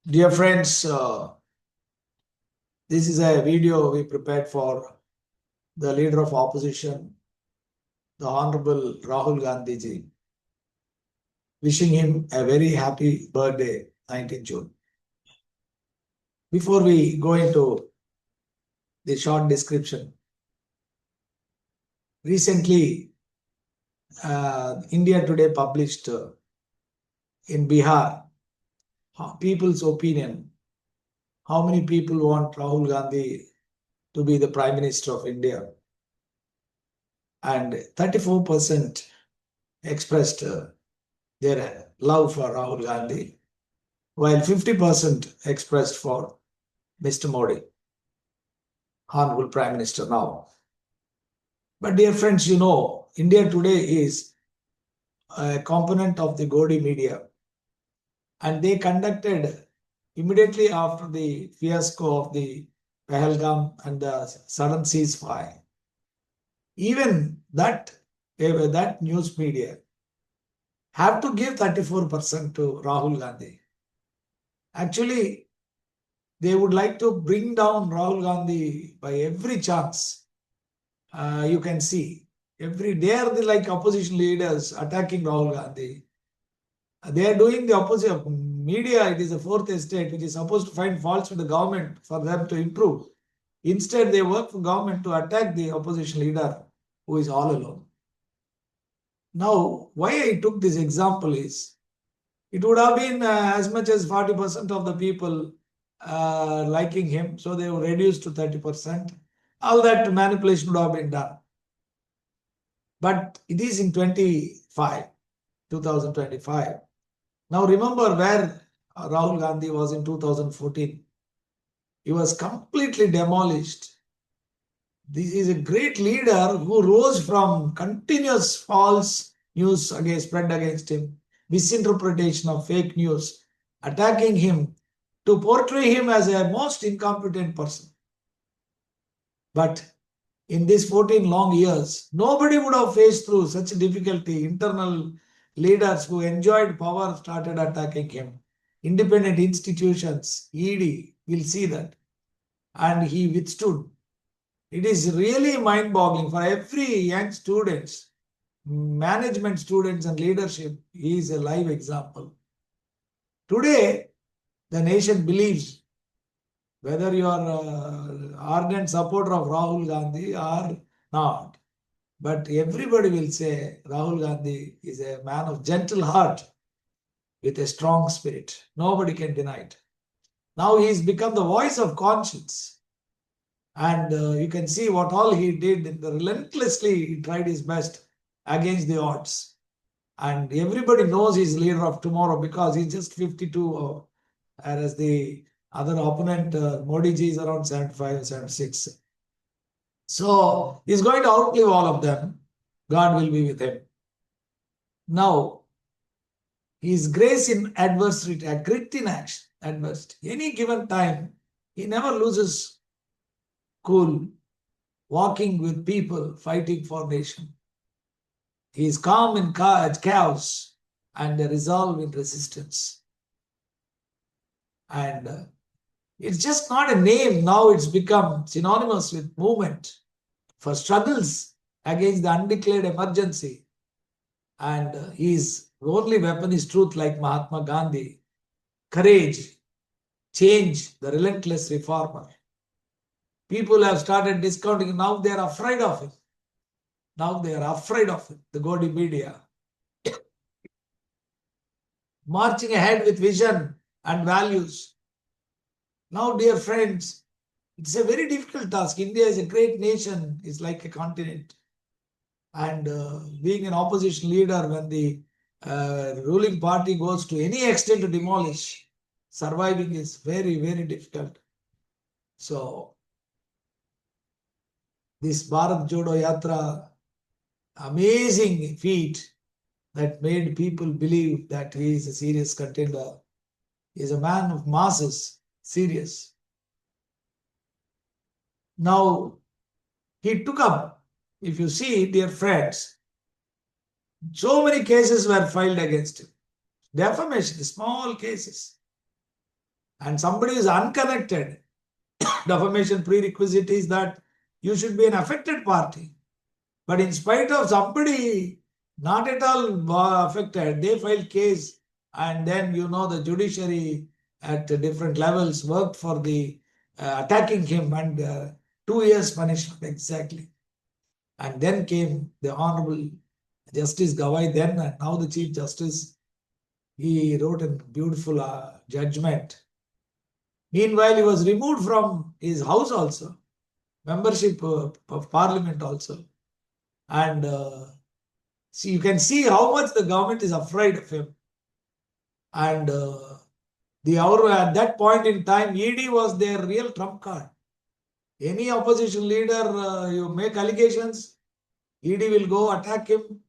Dear friends, this is a video we prepared for the leader of opposition, the Honorable Rahul Gandhi ji, wishing him a very happy birthday, 19th June. Before we go into the short description, recently India Today published in Bihar people's opinion. How many people want Rahul Gandhi to be the Prime Minister of India? And 34% expressed their love for Rahul Gandhi, while 50% expressed for Mr. Modi, Honorable Prime Minister now. But dear friends, India today is a component of the Godi media, and they conducted immediately after the fiasco of the Pahalgam and the sudden ceasefire. Even that news media have to give 34% to Rahul Gandhi. Actually, they would like to bring down Rahul Gandhi by every chance. You can see every day are the like opposition leaders attacking Rahul Gandhi. They are doing the opposite. Media, it is the fourth estate, which is supposed to find faults with the government for them to improve. Instead, they work for government to attack the opposition leader who is all alone. Now, why I took this example is it would have been as much as 40% of the people liking him, so they were reduced to 30%. All that manipulation would have been done. But it is in 2025. Now remember where Rahul Gandhi was in 2014. He was completely demolished. This is a great leader who rose from continuous false news spread against him, misinterpretation of fake news, attacking him to portray him as a most incompetent person. But in these 14 long years, nobody would have faced through such difficulty. Internal leaders who enjoyed power started attacking him. Independent institutions, ED, will see that. And he withstood. It is really mind-boggling for every young students, management students and leadership. He is a live example. Today, the nation believes whether you are an ardent supporter of Rahul Gandhi or not. But everybody will say Rahul Gandhi is a man of gentle heart with a strong spirit. Nobody can deny it. Now he's become the voice of conscience. And you can see what all he did. Relentlessly, he tried his best against the odds. And everybody knows he's leader of tomorrow because he's just 52, whereas the other opponent, Modi ji, is around 75 or 76. So he's going to outlive all of them. God will be with him. Now, his grace in adversity, a grit in action, adversity. Any given time, he never loses cool, walking with people, fighting for nation. He is calm in chaos and resolve in resistance. And it's just not a name. Now it's become synonymous with movement for struggles against the undeclared emergency. And his only weapon is truth, like Mahatma Gandhi. Courage, change, the relentless reformer. People have started discounting. Now they are afraid of him. Now they are afraid of it, the Godi media. Marching ahead with vision and values. Now, dear friends, it's a very difficult task. India is a great nation, it's like a continent. And being an opposition leader, when the ruling party goes to any extent to demolish, surviving is very, very difficult. So, this Bharat Jodo Yatra, amazing feat that made people believe that he is a serious contender. He is a man of masses, serious. Now, he took up, if you see, dear friends, so many cases were filed against him. Defamation, small cases. and somebody is unconnected, defamation prerequisite is that you should be an affected party. But in spite of somebody not at all affected, they filed case, and then the judiciary at different levels worked for the attacking him, and 2 years punishment exactly. And then came the Honorable Justice Gawai then, and now the Chief Justice. He wrote a beautiful judgment. Meanwhile, he was removed from his house also, membership of parliament also. And see, you can see how much the government is afraid of him. And at that point in time, ED was their real trump card. Any opposition leader, you make allegations, ED will go attack him,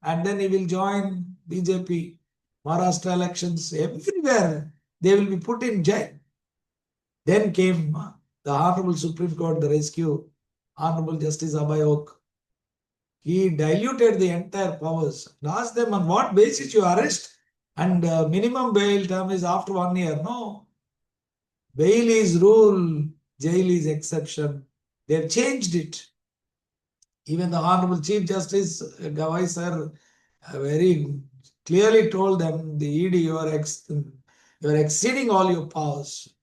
and then he will join BJP. Maharashtra elections, everywhere they will be put in jail. Then came the Honorable Supreme Court, the rescue, Honorable Justice Abayok. He diluted the entire powers and asked them, on what basis you arrest, and minimum bail term is after 1 year. No. Bail is rule, jail is exception. They've changed it. Even the Honorable Chief Justice Gawai sir very clearly told them, the ED, you are exceeding all your powers.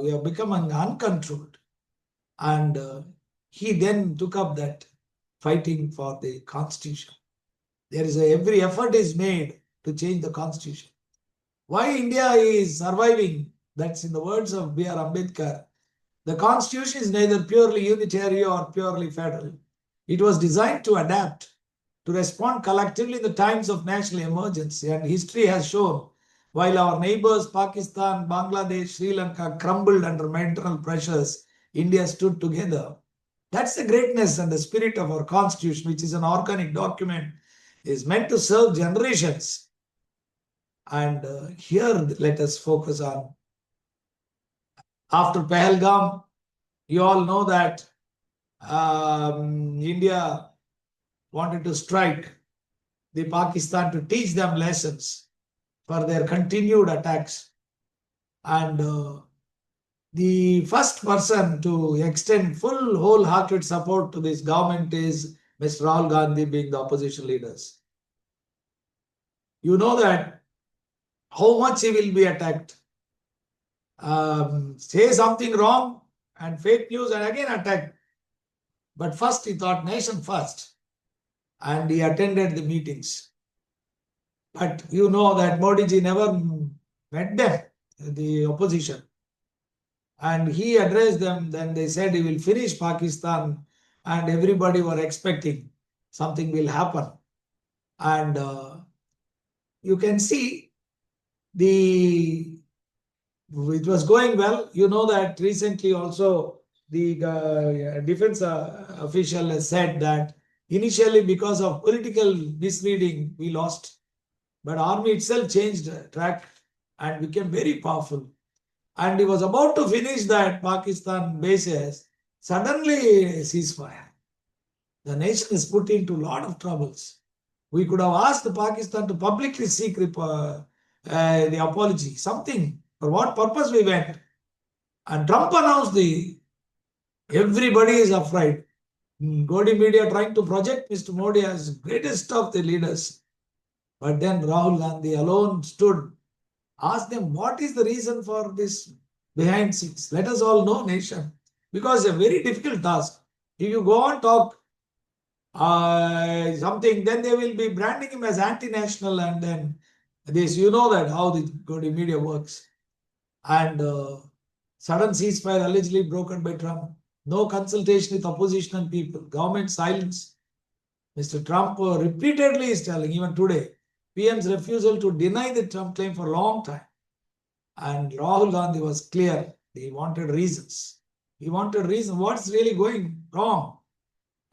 We have become uncontrolled. And he then took up that fighting for the constitution. There is every effort is made to change the constitution. Why India is surviving? That's in the words of B.R. Ambedkar. The constitution is neither purely unitary or purely federal. It was designed to adapt, to respond collectively in the times of national emergency. And history has shown, while our neighbors Pakistan, Bangladesh, Sri Lanka crumbled under internal pressures, India stood together. That's the greatness and the spirit of our constitution, which is an organic document, is meant to serve generations. And here let us focus on, after Pahalgam, you all know that India wanted to strike the Pakistan to teach them lessons for their continued attacks. And the first person to extend full wholehearted support to this government is Mr. Rahul Gandhi, being the opposition leaders. You know that how much he will be attacked. Say something wrong and fake news and again attack. But first he thought nation first, and he attended the meetings. But you know that Modi ji never met them, the opposition. And he addressed them, then they said he will finish Pakistan, and everybody were expecting something will happen. And you can see it was going well. You know that recently also the defense official has said that initially because of political misleading, we lost. But army itself changed track and became very powerful. And he was about to finish that Pakistan bases. Suddenly, ceasefire. The nation is put into a lot of troubles. We could have asked Pakistan to publicly seek the apology, something. For what purpose we went? And Trump announced everybody is afraid. Gaudiya media trying to project Mr. Modi as greatest of the leaders. But then Rahul Gandhi alone stood, asked them, what is the reason for this behind scenes? Let us all know, nation. Because it's a very difficult task. If you go on talk something, then they will be branding him as anti-national, and then this, you know that how the Gaudiya media works. And sudden ceasefire allegedly broken by Trump. No consultation with opposition and people. Government silence. Mr. Trump repeatedly is telling, even today, PM's refusal to deny the Trump claim for a long time. And Rahul Gandhi was clear. He wanted reasons. He wanted reason. What's really going wrong?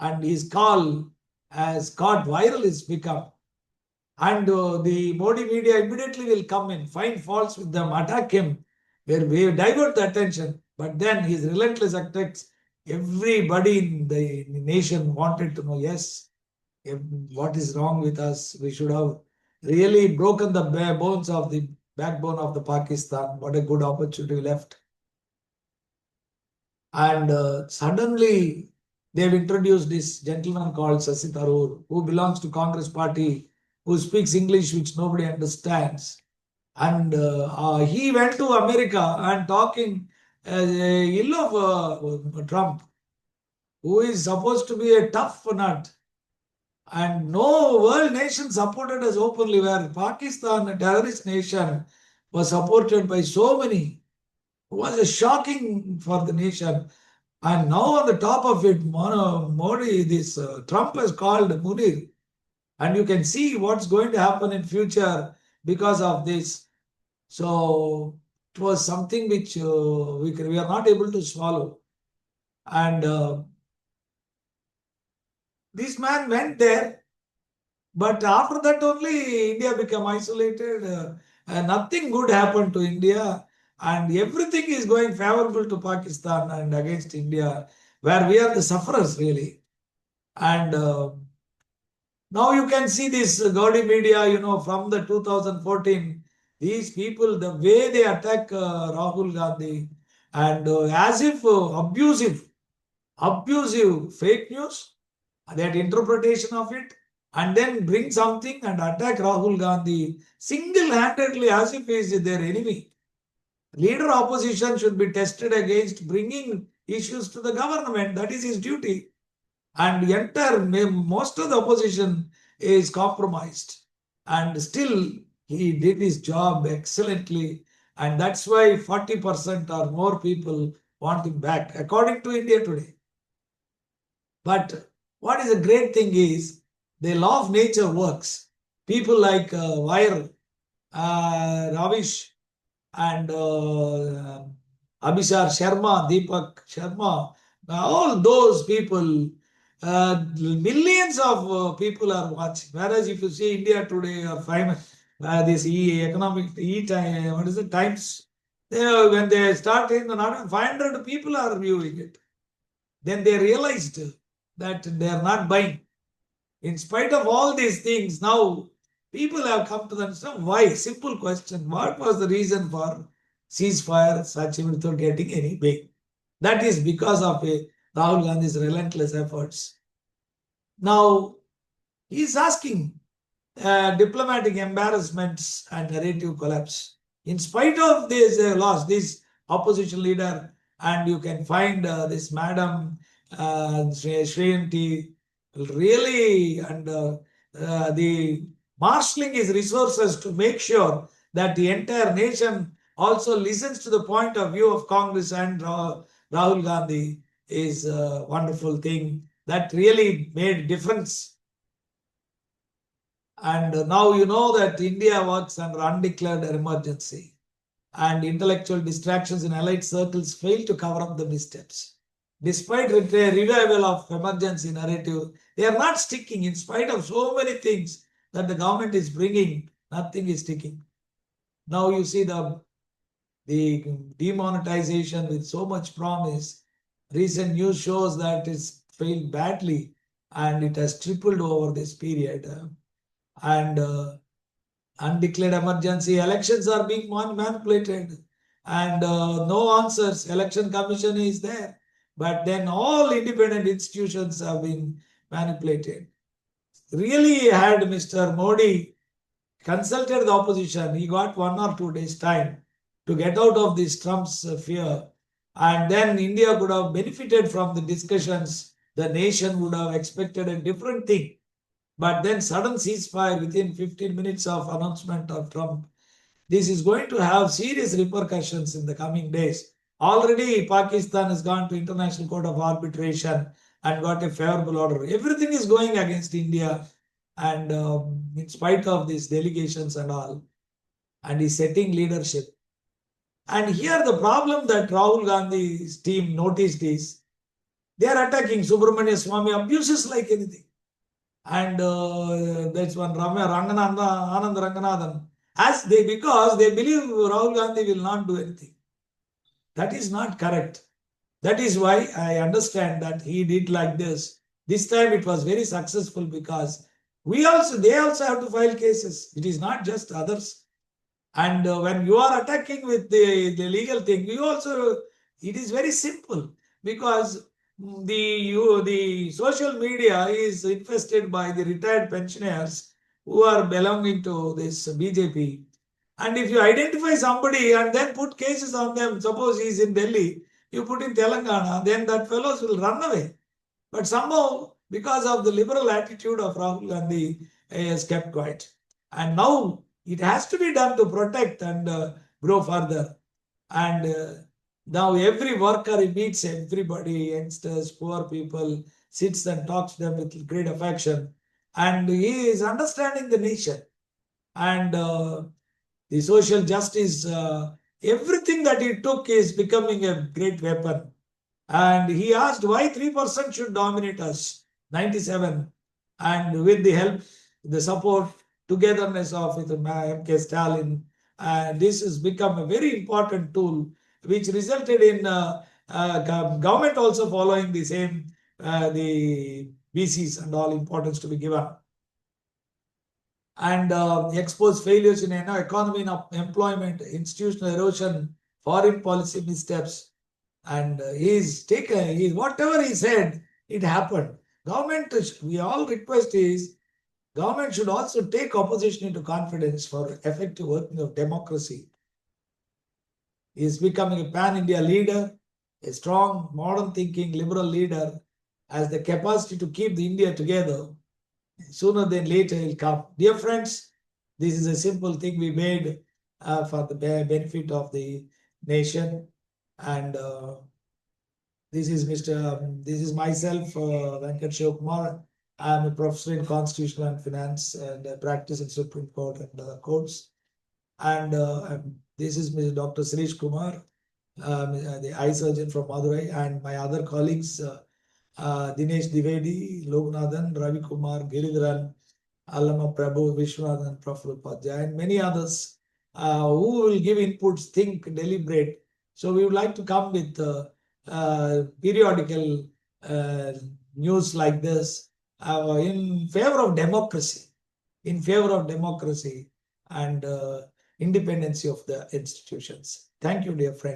And his call has got viral, it's become. And the Modi media immediately will come in, find faults with them, attack him, where we divert the attention. But then his relentless attacks, everybody in the nation wanted to know, yes, what is wrong with us? We should have really broken the bare bones of the backbone of the Pakistan. What a good opportunity left. And suddenly they've introduced this gentleman called Sasi Tharoor, who belongs to Congress party, who speaks English which nobody understands. And he went to America and talking ill of Trump, who is supposed to be a tough nut. And no world nation supported us openly, where Pakistan, a terrorist nation, was supported by so many. It was a shocking for the nation. And now on the top of it, Modi, this Trump has called Munir. And you can see what's going to happen in future because of this. So it was something which we are not able to swallow. And this man went there, but after that only India became isolated. Nothing good happened to India, and everything is going favorable to Pakistan and against India, where we are the sufferers really. And now you can see this Gaudi media, from the 2014, these people, the way they attack Rahul Gandhi, and as if abusive fake news, that interpretation of it, and then bring something and attack Rahul Gandhi single-handedly as if he is their enemy. Leader opposition should be tested against bringing issues to the government. That is his duty. And most of the opposition is compromised. And still, he did his job excellently. And that's why 40% or more people want him back, according to India Today. But what is a great thing is the law of nature works. People like Wire, Ravish, and Abhishar Sharma, Deepak Sharma, all those people, millions of people are watching. Whereas if you see India Today or this economic time, what is it, Times, when they start in, not even 500 people are viewing it. Then they realized that they are not buying. In spite of all these things, now people have come to understand why. Simple question. What was the reason for ceasefire such without getting any pay? That is because of Rahul Gandhi's relentless efforts. Now, he is asking diplomatic embarrassments and narrative collapse. In spite of this loss, this opposition leader, and you can find this madam Shreyanti really, and the marshalling his resources to make sure that the entire nation also listens to the point of view of Congress and Rahul Gandhi is a wonderful thing that really made difference. And now you know that India works under undeclared emergency, and intellectual distractions in elite circles fail to cover up the missteps. Despite revival of emergency narrative, they are not sticking. In spite of so many things that the government is bringing, nothing is sticking. Now you see the demonetization with so much promise. Recent news shows that it's failed badly, and it has tripled over this period. And undeclared emergency elections are being manipulated, and no answers. Election Commission is there, but then all independent institutions have been manipulated. Really, had Mr. Modi consulted the opposition, he got 1 or 2 days time to get out of this Trump's fear, and then India could have benefited from the discussions. The nation would have expected a different thing. But then sudden ceasefire within 15 minutes of announcement of Trump. This is going to have serious repercussions in the coming days. Already Pakistan has gone to International Court of Arbitration and got a favorable order. Everything is going against India, and in spite of these delegations and all, and he's setting leadership. And here the problem that Rahul Gandhi's team noticed is they are attacking Subramania Swamy abuses like anything. And that's one Anand Ranganathan. Because they believe Rahul Gandhi will not do anything. That is not correct. That is why I understand that he did like this. This time it was very successful because they also have to file cases. It is not just others. And when you are attacking with the legal thing, you also, it is very simple because the social media is infested by the retired pensioners who are belonging to this BJP. And if you identify somebody and then put cases on them, suppose he is in Delhi, you put in Telangana, then that fellows will run away. But somehow, because of the liberal attitude of Rahul Gandhi, he has kept quiet. And now it has to be done to protect and grow further. And now every worker, he meets everybody, youngsters, poor people, sits and talks to them with great affection. And he is understanding the nation. And the social justice, everything that he took is becoming a great weapon. And he asked why 3% should dominate us, 97. And with the help, the support, togetherness of M.K. Stalin, this has become a very important tool, which resulted in government also following the same, the VCs and all importance to be given. And expose failures in economy and employment, institutional erosion, foreign policy missteps, and whatever he said, it happened. Government, we all request is government should also take opposition into confidence for effective working of democracy. He is becoming a pan-India leader, a strong, modern thinking, liberal leader, has the capacity to keep the India together. Sooner than later he'll come. Dear friends, this is a simple thing we made for the benefit of the nation. And this is this is myself, Venkat Shivakumar. I'm a professor in Constitutional and Finance and practice in Supreme Court and courts. And this is Mr. Dr. Srish Kumar, the eye surgeon from Madurai, and my other colleagues, Dinesh Divedi, Lognathan, Ravi Kumar, Giridharan, Allama Prabhu, Vishwanathan, Praful Upadhyay, and many others who will give inputs, think, deliberate. So we would like to come with periodical news like this in favor of democracy, and independency of the institutions. Thank you, dear friends.